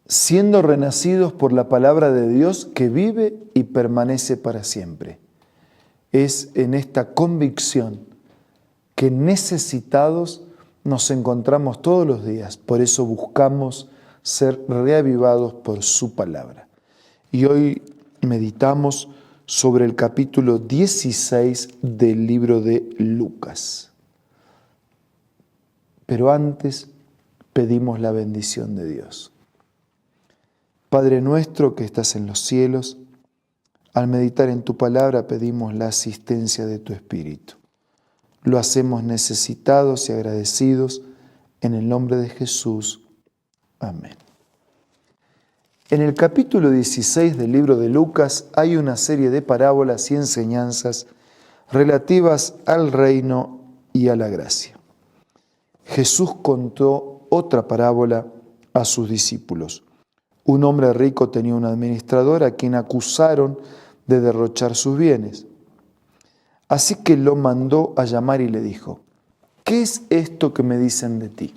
siendo renacidos por la palabra de Dios que vive y permanece para siempre. Es en esta convicción que necesitados nos encontramos todos los días. Por eso buscamos ser reavivados por su palabra. Y hoy meditamos sobre el capítulo 16 del libro de Lucas. Pero antes pedimos la bendición de Dios. Padre nuestro que estás en los cielos, al meditar en tu palabra pedimos la asistencia de tu Espíritu. Lo hacemos necesitados y agradecidos en el nombre de Jesús. Amén. En el capítulo 16 del libro de Lucas hay una serie de parábolas y enseñanzas relativas al reino y a la gracia. Jesús contó otra parábola a sus discípulos. Un hombre rico tenía un administrador a quien acusaron de derrochar sus bienes. Así que lo mandó a llamar y le dijo: ¿qué es esto que me dicen de ti?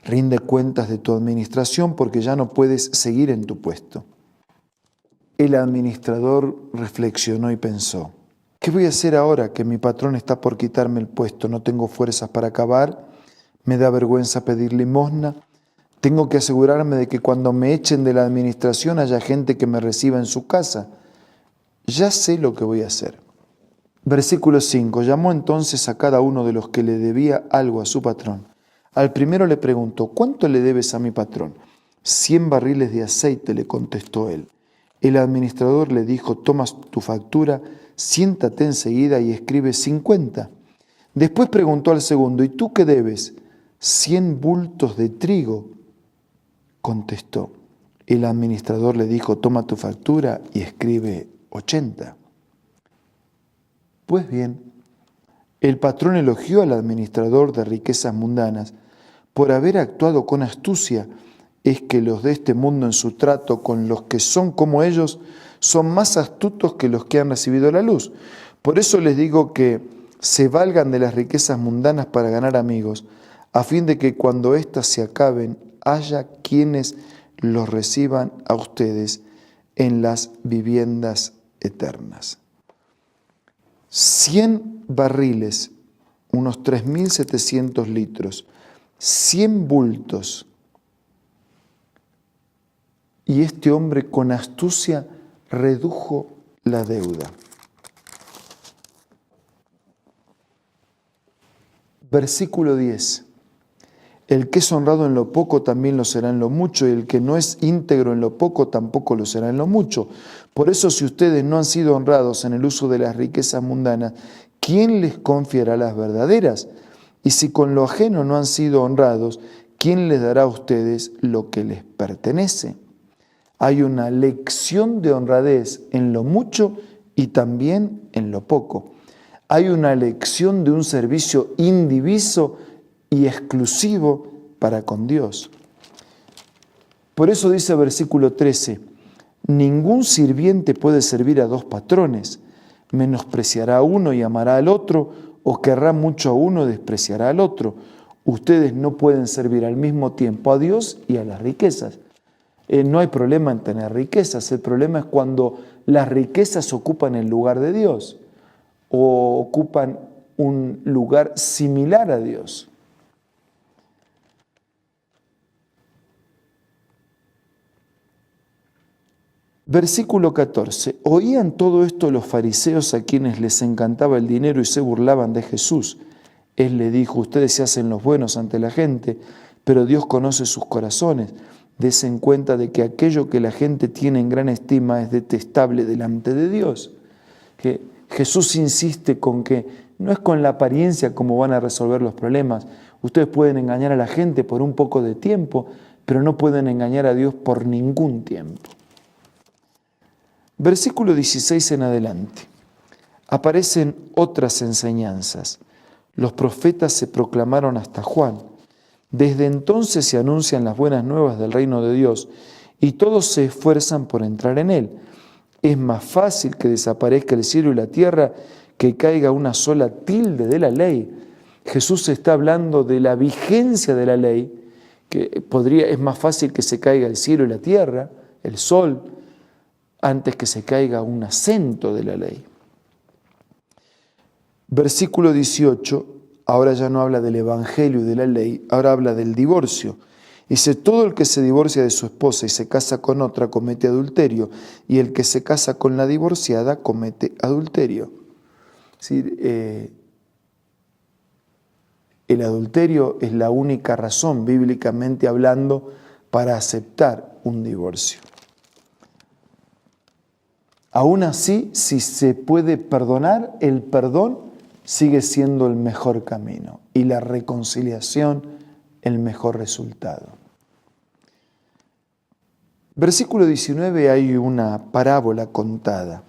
Rinde cuentas de tu administración porque ya no puedes seguir en tu puesto. El administrador reflexionó y pensó: ¿qué voy a hacer ahora que mi patrón está por quitarme el puesto? No tengo fuerzas para acabar, me da vergüenza pedir limosna, tengo que asegurarme de que cuando me echen de la administración haya gente que me reciba en su casa. Ya sé lo que voy a hacer. Versículo 5. Llamó entonces a cada uno de los que le debía algo a su patrón. Al primero le preguntó: ¿cuánto le debes a mi patrón? 100 barriles de aceite, le contestó él. El administrador le dijo: toma tu factura, siéntate enseguida y escribe 50. Después preguntó al segundo: ¿y tú qué debes? 100 bultos de trigo, contestó. El administrador le dijo: toma tu factura y escribe 80. Pues bien, el patrón elogió al administrador de riquezas mundanas por haber actuado con astucia. Es que los de este mundo en su trato con los que son como ellos son más astutos que los que han recibido la luz. Por eso les digo que se valgan de las riquezas mundanas para ganar amigos, a fin de que cuando éstas se acaben haya quienes los reciban a ustedes en las viviendas eternas. 100 barriles, unos 3.700 litros, 100 bultos. Y este hombre con astucia redujo la deuda. Versículo 10. El que es honrado en lo poco también lo será en lo mucho, y el que no es íntegro en lo poco tampoco lo será en lo mucho. Por eso, si ustedes no han sido honrados en el uso de las riquezas mundanas, ¿quién les confiará las verdaderas? Y si con lo ajeno no han sido honrados, ¿quién les dará a ustedes lo que les pertenece? Hay una lección de honradez en lo mucho y también en lo poco. Hay una lección de un servicio indiviso y exclusivo para con Dios. Por eso dice versículo 13, ningún sirviente puede servir a dos patrones, menospreciará a uno y amará al otro, o querrá mucho a uno y despreciará al otro. Ustedes no pueden servir al mismo tiempo a Dios y a las riquezas. No hay problema en tener riquezas, el problema es cuando las riquezas ocupan el lugar de Dios o ocupan un lugar similar a Dios. Versículo 14. Oían todo esto los fariseos, a quienes les encantaba el dinero y se burlaban de Jesús. Él le dijo: ustedes se hacen los buenos ante la gente, pero Dios conoce sus corazones. Desen cuenta de que aquello que la gente tiene en gran estima es detestable delante de Dios. Que Jesús insiste con que no es con la apariencia como van a resolver los problemas. Ustedes pueden engañar a la gente por un poco de tiempo, pero no pueden engañar a Dios por ningún tiempo. Versículo 16 en adelante. Aparecen otras enseñanzas. Los profetas se proclamaron hasta Juan. Desde entonces se anuncian las buenas nuevas del reino de Dios y todos se esfuerzan por entrar en él. Es más fácil que desaparezca el cielo y la tierra que caiga una sola tilde de la ley. Jesús está hablando de la vigencia de la ley que es más fácil que se caiga el cielo y la tierra, el sol, antes que se caiga un acento de la ley. Versículo 18, ahora ya no habla del evangelio y de la ley, ahora habla del divorcio. Dice, todo el que se divorcia de su esposa y se casa con otra comete adulterio, y el que se casa con la divorciada comete adulterio. Es decir, el adulterio es la única razón, bíblicamente hablando, para aceptar un divorcio. Aún así, si se puede perdonar, el perdón sigue siendo el mejor camino y la reconciliación el mejor resultado. Versículo 19, hay una parábola contada.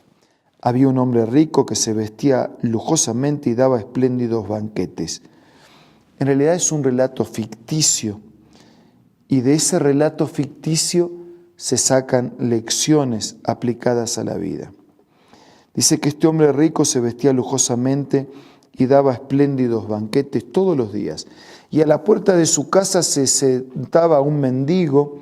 Había un hombre rico que se vestía lujosamente y daba espléndidos banquetes. En realidad es un relato ficticio, y de ese relato ficticio se sacan lecciones aplicadas a la vida. Dice que este hombre rico se vestía lujosamente y daba espléndidos banquetes todos los días. Y a la puerta de su casa se sentaba un mendigo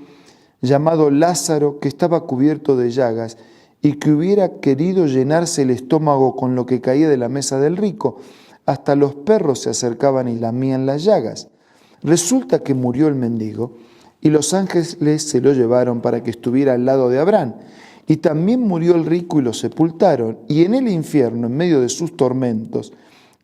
llamado Lázaro, que estaba cubierto de llagas y que hubiera querido llenarse el estómago con lo que caía de la mesa del rico. Hasta los perros se acercaban y lamían las llagas. Resulta que murió el mendigo y los ángeles se lo llevaron para que estuviera al lado de Abraham. Y también murió el rico y lo sepultaron. Y en el infierno, en medio de sus tormentos,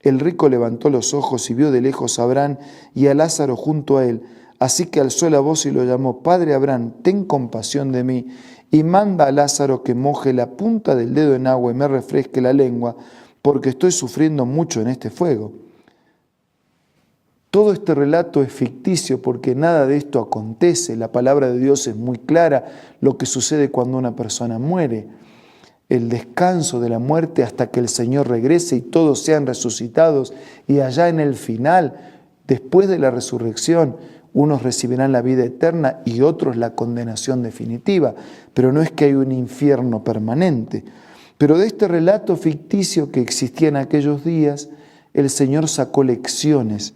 el rico levantó los ojos y vio de lejos a Abraham y a Lázaro junto a él. Así que alzó la voz y lo llamó: Padre Abraham, ten compasión de mí y manda a Lázaro que moje la punta del dedo en agua y me refresque la lengua, porque estoy sufriendo mucho en este fuego. Todo este relato es ficticio porque nada de esto acontece. La palabra de Dios es muy clara lo que sucede cuando una persona muere. El descanso de la muerte hasta que el Señor regrese y todos sean resucitados, y allá en el final, después de la resurrección, unos recibirán la vida eterna y otros la condenación definitiva. Pero no es que hay un infierno permanente. Pero de este relato ficticio que existía en aquellos días, el Señor sacó lecciones.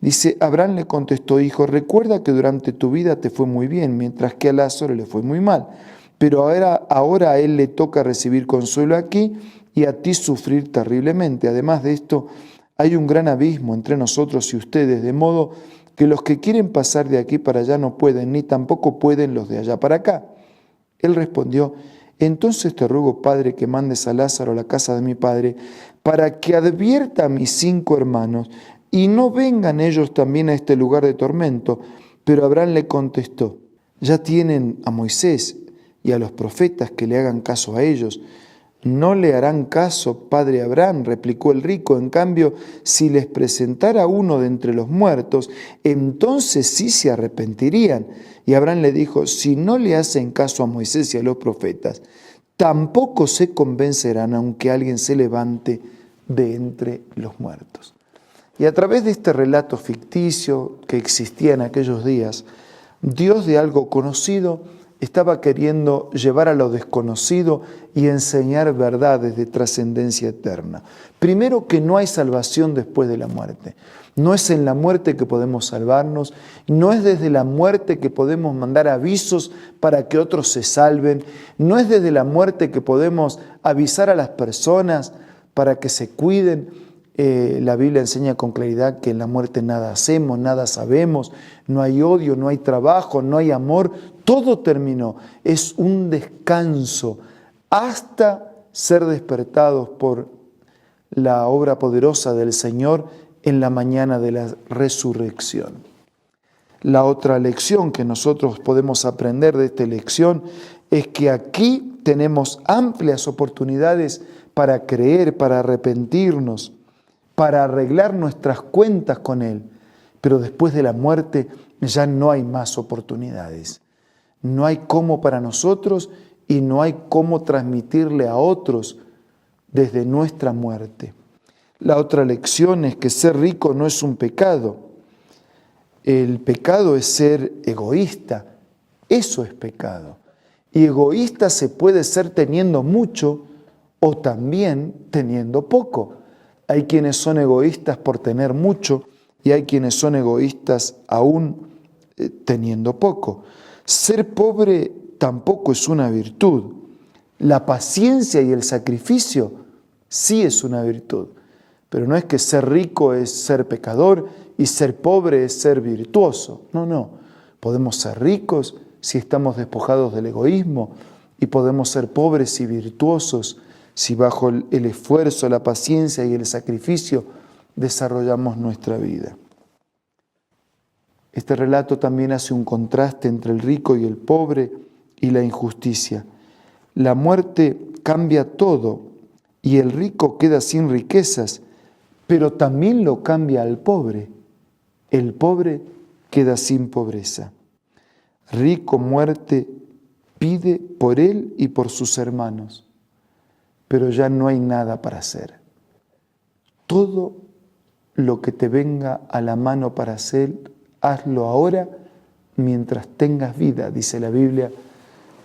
Dice, Abraham le contestó: hijo, recuerda que durante tu vida te fue muy bien, mientras que a Lázaro le fue muy mal. Pero ahora a él le toca recibir consuelo aquí y a ti sufrir terriblemente. Además de esto, hay un gran abismo entre nosotros y ustedes, de modo que los que quieren pasar de aquí para allá no pueden, ni tampoco pueden los de allá para acá. Él respondió: entonces te ruego, Padre, que mandes a Lázaro a la casa de mi padre, para que advierta a mis 5 hermanos, y no vengan ellos también a este lugar de tormento. Pero Abraham le contestó: ya tienen a Moisés y a los profetas, que le hagan caso a ellos. No le harán caso, padre Abraham, replicó el rico. En cambio, si les presentara uno de entre los muertos, entonces sí se arrepentirían. Y Abraham le dijo: si no le hacen caso a Moisés y a los profetas, tampoco se convencerán aunque alguien se levante de entre los muertos. Y a través de este relato ficticio que existía en aquellos días, Dios, de algo conocido, estaba queriendo llevar a lo desconocido y enseñar verdades de trascendencia eterna. Primero, que no hay salvación después de la muerte. No es en la muerte que podemos salvarnos, no es desde la muerte que podemos mandar avisos para que otros se salven, no es desde la muerte que podemos avisar a las personas para que se cuiden. La Biblia enseña con claridad que en la muerte nada hacemos, nada sabemos, no hay odio, no hay trabajo, no hay amor, todo terminó. Es un descanso hasta ser despertados por la obra poderosa del Señor en la mañana de la resurrección. La otra lección que nosotros podemos aprender de esta lección es que aquí tenemos amplias oportunidades para creer, para arrepentirnos, para arreglar nuestras cuentas con Él. Pero después de la muerte ya no hay más oportunidades. No hay cómo para nosotros y no hay cómo transmitirle a otros desde nuestra muerte. La otra lección es que ser rico no es un pecado. El pecado es ser egoísta. Eso es pecado. Y egoísta se puede ser teniendo mucho o también teniendo poco. Hay quienes son egoístas por tener mucho y hay quienes son egoístas aún teniendo poco. Ser pobre tampoco es una virtud. La paciencia y el sacrificio sí es una virtud. Pero no es que ser rico es ser pecador y ser pobre es ser virtuoso. No. Podemos ser ricos si estamos despojados del egoísmo y podemos ser pobres y virtuosos si bajo el esfuerzo, la paciencia y el sacrificio desarrollamos nuestra vida. Este relato también hace un contraste entre el rico y el pobre y la injusticia. La muerte cambia todo y el rico queda sin riquezas, pero también lo cambia al pobre. El pobre queda sin pobreza. Rico muerte pide por él y por sus hermanos, pero ya no hay nada para hacer. Todo lo que te venga a la mano para hacer, hazlo ahora mientras tengas vida, dice la Biblia,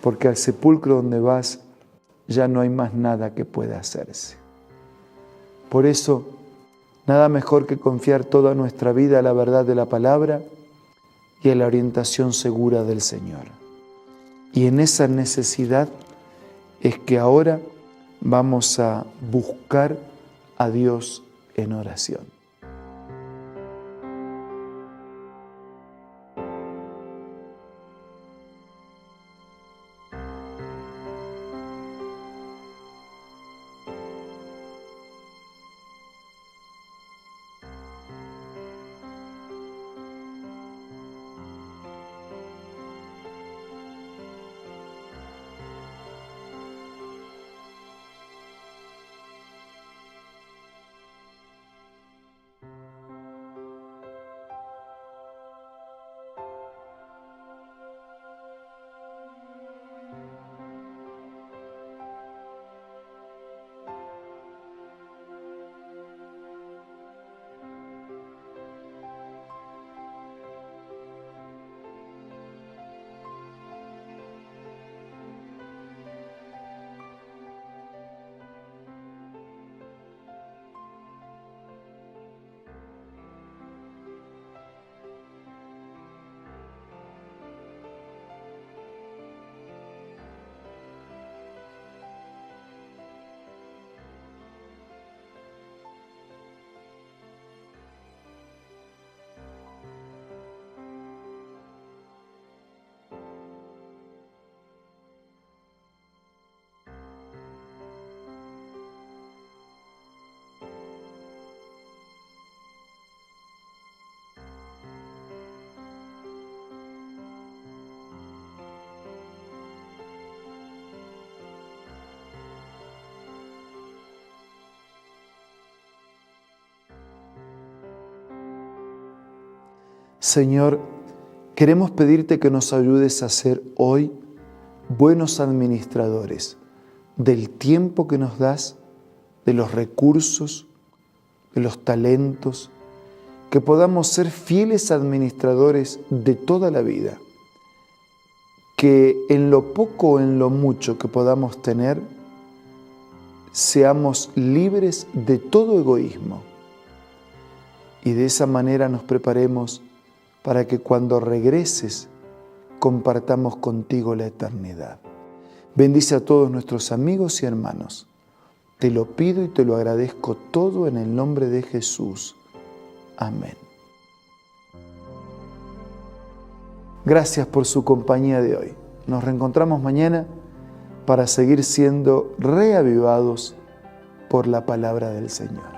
porque al sepulcro donde vas ya no hay más nada que pueda hacerse. Por eso, nada mejor que confiar toda nuestra vida a la verdad de la palabra y a la orientación segura del Señor. Y en esa necesidad es que ahora vamos a buscar a Dios en oración. Señor, queremos pedirte que nos ayudes a ser hoy buenos administradores del tiempo que nos das, de los recursos, de los talentos, que podamos ser fieles administradores de toda la vida, que en lo poco o en lo mucho que podamos tener, seamos libres de todo egoísmo y de esa manera nos preparemos para que cuando regreses compartamos contigo la eternidad. Bendice a todos nuestros amigos y hermanos. Te lo pido y te lo agradezco todo en el nombre de Jesús. Amén. Gracias por su compañía de hoy. Nos reencontramos mañana para seguir siendo reavivados por la palabra del Señor.